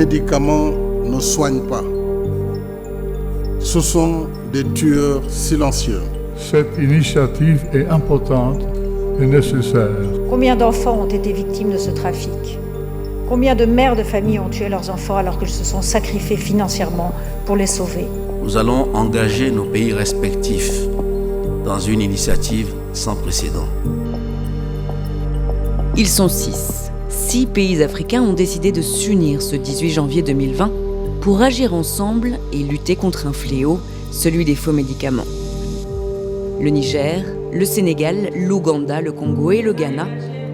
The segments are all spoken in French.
médicaments ne soignent pas. Ce sont des tueurs silencieux. Cette initiative est importante et nécessaire. Combien d'enfants ont été victimes de ce trafic ? Combien de mères de famille ont tué leurs enfants alors qu'ils se sont sacrifiés financièrement pour les sauver ? Nous allons engager nos pays respectifs dans une initiative sans précédent. Ils sont 6. 6 pays africains ont décidé de s'unir ce 18 janvier 2020 pour agir ensemble et lutter contre un fléau, celui des faux médicaments. Le Niger, le Sénégal, l'Ouganda, le Congo et le Ghana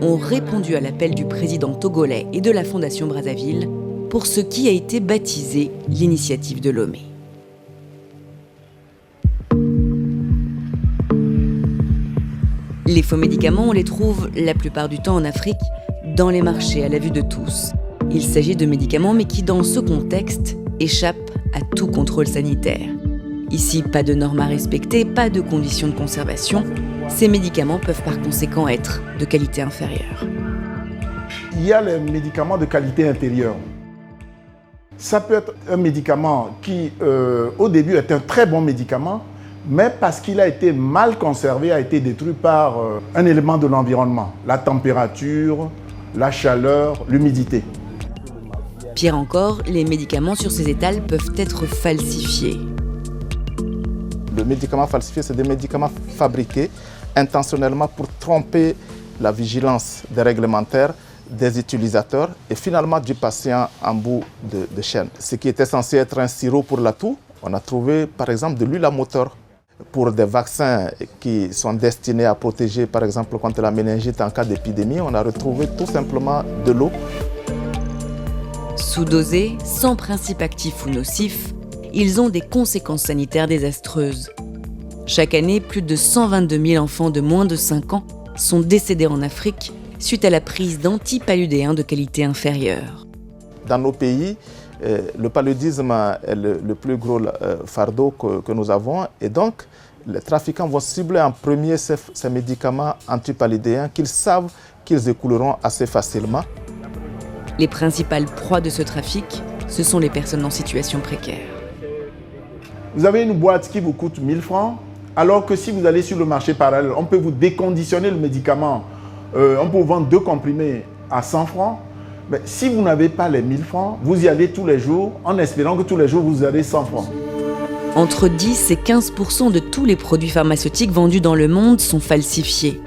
ont répondu à l'appel du président togolais et de la Fondation Brazzaville pour ce qui a été baptisé l'initiative de Lomé. Les faux médicaments, on les trouve la plupart du temps en Afrique, dans les marchés, à la vue de tous. Il s'agit de médicaments, mais qui, dans ce contexte, échappent à tout contrôle sanitaire. Ici, pas de normes à respecter, pas de conditions de conservation. Ces médicaments peuvent par conséquent être de qualité inférieure. Il y a les médicaments de qualité inférieure. Ça peut être un médicament qui, au début, est un très bon médicament, mais parce qu'il a été mal conservé, a été détruit par un élément de l'environnement, la température, la chaleur, l'humidité. Pire encore, les médicaments sur ces étals peuvent être falsifiés. Le médicament falsifié, c'est des médicaments fabriqués intentionnellement pour tromper la vigilance des réglementaires, des utilisateurs et finalement du patient en bout de chaîne. Ce qui était censé être un sirop pour la toux, on a trouvé par exemple de l'huile à moteur. Pour des vaccins qui sont destinés à protéger par exemple contre la méningite en cas d'épidémie, on a retrouvé tout simplement de l'eau. Sous-dosés, sans principe actif ou nocif, ils ont des conséquences sanitaires désastreuses. Chaque année, plus de 122 000 enfants de moins de 5 ans sont décédés en Afrique suite à la prise d'antipaludéens de qualité inférieure. Dans nos pays, le paludisme est le plus gros fardeau que nous avons et donc les trafiquants vont cibler en premier ces médicaments antipaludéens qu'ils savent qu'ils écouleront assez facilement. Les principales proies de ce trafic, ce sont les personnes en situation précaire. Vous avez une boîte qui vous coûte 1000 francs, alors que si vous allez sur le marché parallèle, on peut vous déconditionner le médicament. On peut vous vendre 2 comprimés à 100 francs. Mais si vous n'avez pas les 1000 francs, vous y allez tous les jours en espérant que tous les jours vous avez 100 francs. Entre 10 et 15% de tous les produits pharmaceutiques vendus dans le monde sont falsifiés.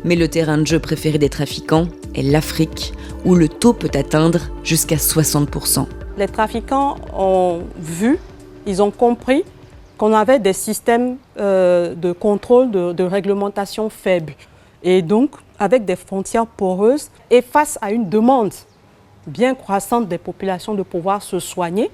Mais le terrain de jeu préféré des trafiquants est l'Afrique, où le taux peut atteindre jusqu'à 60%. Les trafiquants ont vu, ils ont compris qu'on avait des systèmes de contrôle, de réglementation faibles. Et donc, avec des frontières poreuses et face à une demande bien croissante des populations de pouvoir se soigner,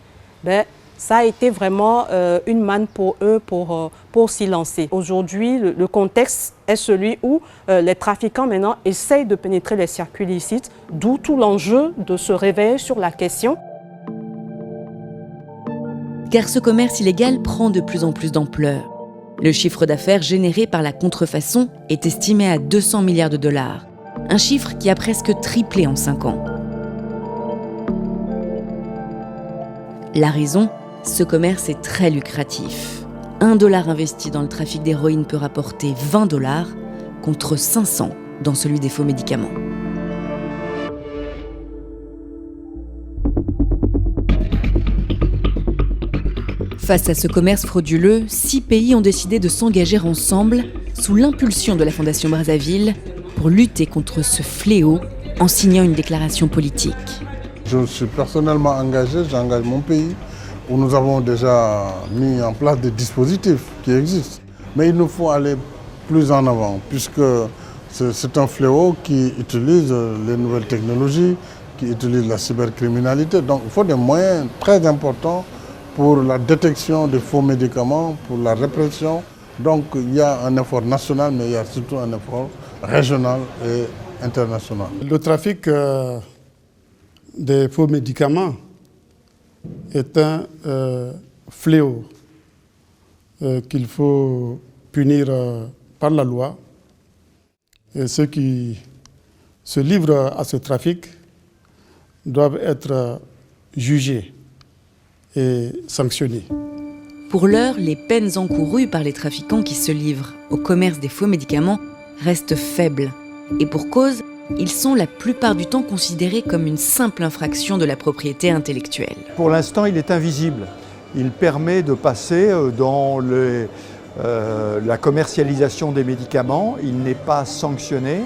ça a été vraiment une manne pour eux pour s'y lancer. Aujourd'hui, le contexte est celui où les trafiquants maintenant essayent de pénétrer les circuits licites, d'où tout l'enjeu de se réveiller sur la question. Car ce commerce illégal prend de plus en plus d'ampleur. Le chiffre d'affaires généré par la contrefaçon est estimé à 200 milliards de dollars, un chiffre qui a presque triplé en 5 ans. La raison, ce commerce est très lucratif. $1 investi dans le trafic d'héroïne peut rapporter $20 contre 500 dans celui des faux médicaments. Face à ce commerce frauduleux, 6 pays ont décidé de s'engager ensemble, sous l'impulsion de la Fondation Brazzaville, pour lutter contre ce fléau en signant une déclaration politique. Je suis personnellement engagé, j'engage mon pays, où nous avons déjà mis en place des dispositifs qui existent. Mais il nous faut aller plus en avant, puisque c'est un fléau qui utilise les nouvelles technologies, qui utilise la cybercriminalité. Donc il faut des moyens très importants pour la détection des faux médicaments, pour la répression. Donc il y a un effort national, mais il y a surtout un effort régional et international. Le trafic des faux médicaments est un fléau qu'il faut punir par la loi. Et ceux qui se livrent à ce trafic doivent être jugés et sanctionnés. Pour l'heure, les peines encourues par les trafiquants qui se livrent au commerce des faux médicaments restent faibles. Et pour cause, ils sont la plupart du temps considérés comme une simple infraction de la propriété intellectuelle. Pour l'instant, il est invisible. Il permet de passer dans la commercialisation des médicaments. Il n'est pas sanctionné.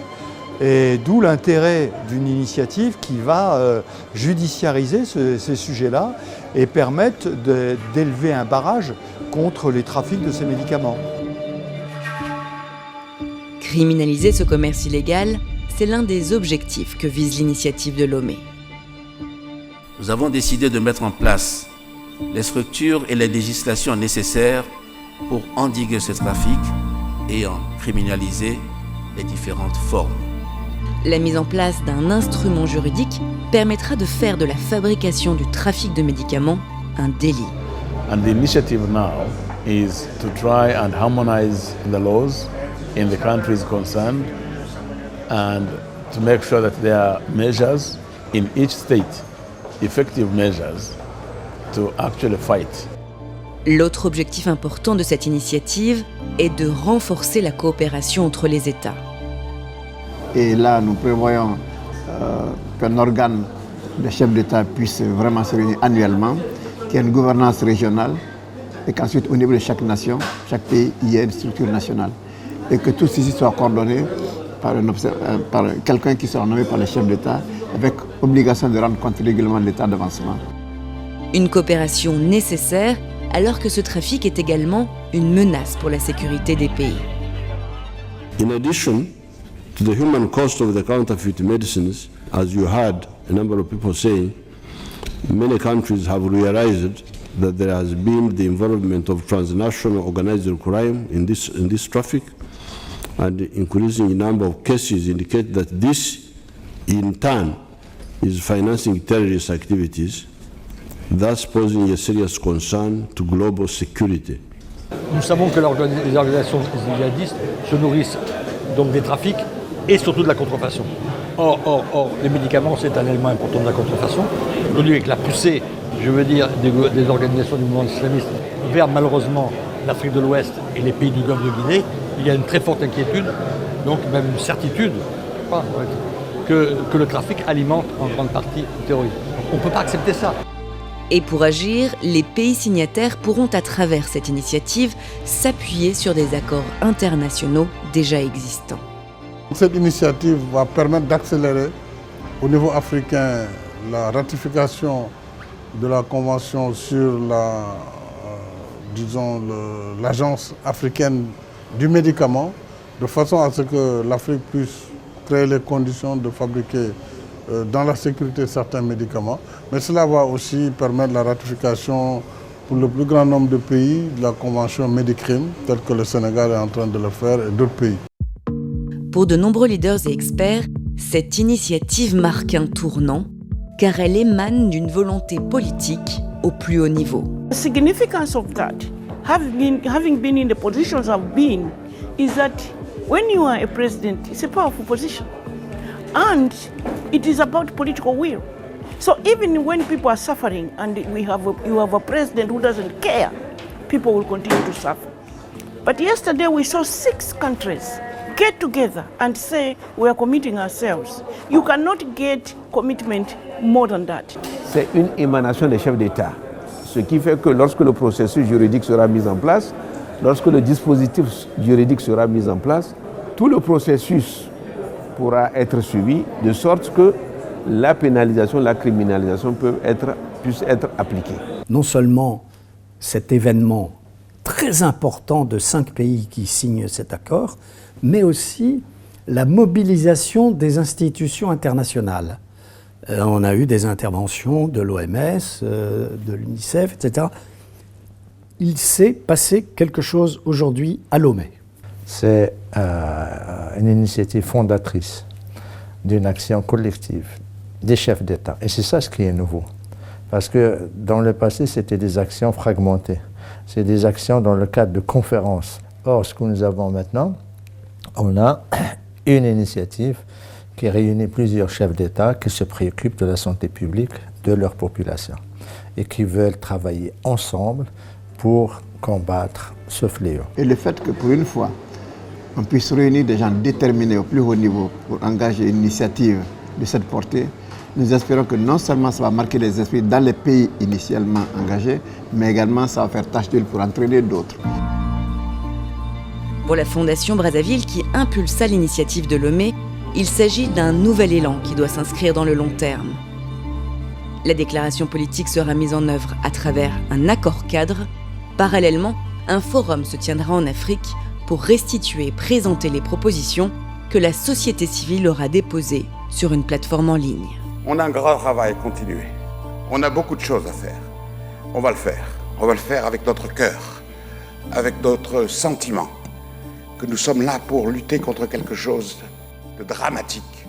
Et d'où l'intérêt d'une initiative qui va judiciariser ces sujets-là et permettre d'élever un barrage contre les trafics de ces médicaments. Criminaliser ce commerce illégal, c'est l'un des objectifs que vise l'initiative de Lomé. Nous avons décidé de mettre en place les structures et les législations nécessaires pour endiguer ce trafic et en criminaliser les différentes formes. La mise en place d'un instrument juridique permettra de faire de la fabrication du trafic de médicaments un délit. And the initiative now is to try and harmonize the laws in the countries concerned and to make sure that there are measures in each state, effective measures to actually fight. L'autre objectif important de cette initiative est de renforcer la coopération entre les États. Et là, nous prévoyons qu'un organe de chefs d'État puisse vraiment se réunir annuellement, qu'il y ait une gouvernance régionale et qu'ensuite, au niveau de chaque nation, chaque pays, il y ait une structure nationale. Et que tout ceci soit coordonné par quelqu'un qui sera nommé par le chef d'État avec obligation de rendre compte régulièrement de l'état d'avancement. Une coopération nécessaire alors que ce trafic est également une menace pour la sécurité des pays. In addition to the human cost of the counterfeit medicines, as you heard a number of people saying, many countries have realized that there has been the involvement of transnational organized crime in this traffic, and the increasing number of cases indicate that this, in turn, is financing terrorist activities, thus posing a serious concern to global security. Nous savons que les organisations djihadistes se nourrissent donc des trafics et surtout de la contrefaçon. Or, les médicaments, c'est un élément important de la contrefaçon. Aujourd'hui, avec la poussée, je veux dire, des organisations du mouvement islamiste vers malheureusement l'Afrique de l'Ouest et les pays du Golfe de Guinée, il y a une très forte inquiétude, donc même une certitude, que le trafic alimente en grande partie le terrorisme. On ne peut pas accepter ça. Et pour agir, les pays signataires pourront à travers cette initiative s'appuyer sur des accords internationaux déjà existants. Cette initiative va permettre d'accélérer au niveau africain la ratification de la Convention sur l'Agence africaine du médicament, de façon à ce que l'Afrique puisse créer les conditions de fabriquer dans la sécurité certains médicaments. Mais cela va aussi permettre la ratification pour le plus grand nombre de pays de la Convention Médicrime, telle que le Sénégal est en train de le faire et d'autres pays. Pour de nombreux leaders et experts, cette initiative marque un tournant car elle émane d'une volonté politique au plus haut niveau. The significance of that, having been in the positions I've been, is that when you are a president, it's a powerful position. And it is about political will. So even when people are suffering and you have a president who doesn't care, people will continue to suffer. But yesterday we saw 6 countries get together and say we are committing ourselves. You cannot get commitment more than that. C'est une émanation des chefs d'État. Ce qui fait que lorsque le processus juridique sera mis en place, lorsque le dispositif juridique sera mis en place, tout le processus pourra être suivi de sorte que la pénalisation, la criminalisation puisse être appliquée. Non seulement cet événement très important de 5 pays qui signent cet accord, mais aussi la mobilisation des institutions internationales. On a eu des interventions de l'OMS, de l'UNICEF, etc. Il s'est passé quelque chose aujourd'hui à Lomé. C'est une initiative fondatrice d'une action collective des chefs d'État. Et c'est ça ce qui est nouveau. Parce que dans le passé, c'était des actions fragmentées. C'est des actions dans le cadre de conférences. Or, ce que nous avons maintenant, on a une initiative qui réunit plusieurs chefs d'État qui se préoccupent de la santé publique de leur population et qui veulent travailler ensemble pour combattre ce fléau. Et le fait que pour une fois, on puisse réunir des gens déterminés au plus haut niveau pour engager une initiative de cette portée, nous espérons que non seulement ça va marquer les esprits dans les pays initialement engagés, mais également ça va faire tâche d'huile pour entraîner d'autres. Pour la Fondation Brazzaville qui impulsa l'initiative de Lomé, il s'agit d'un nouvel élan qui doit s'inscrire dans le long terme. La déclaration politique sera mise en œuvre à travers un accord cadre. Parallèlement, un forum se tiendra en Afrique pour restituer et présenter les propositions que la société civile aura déposées sur une plateforme en ligne. On a un grand travail à continuer. On a beaucoup de choses à faire. On va le faire. On va le faire avec notre cœur, avec notre sentiment, que nous sommes là pour lutter contre quelque chose de dramatique.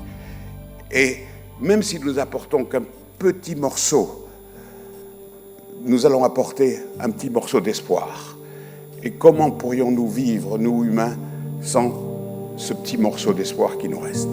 Et même si nous apportons qu'un petit morceau, nous allons apporter un petit morceau d'espoir. Et comment pourrions-nous vivre, nous humains, sans ce petit morceau d'espoir qui nous reste ?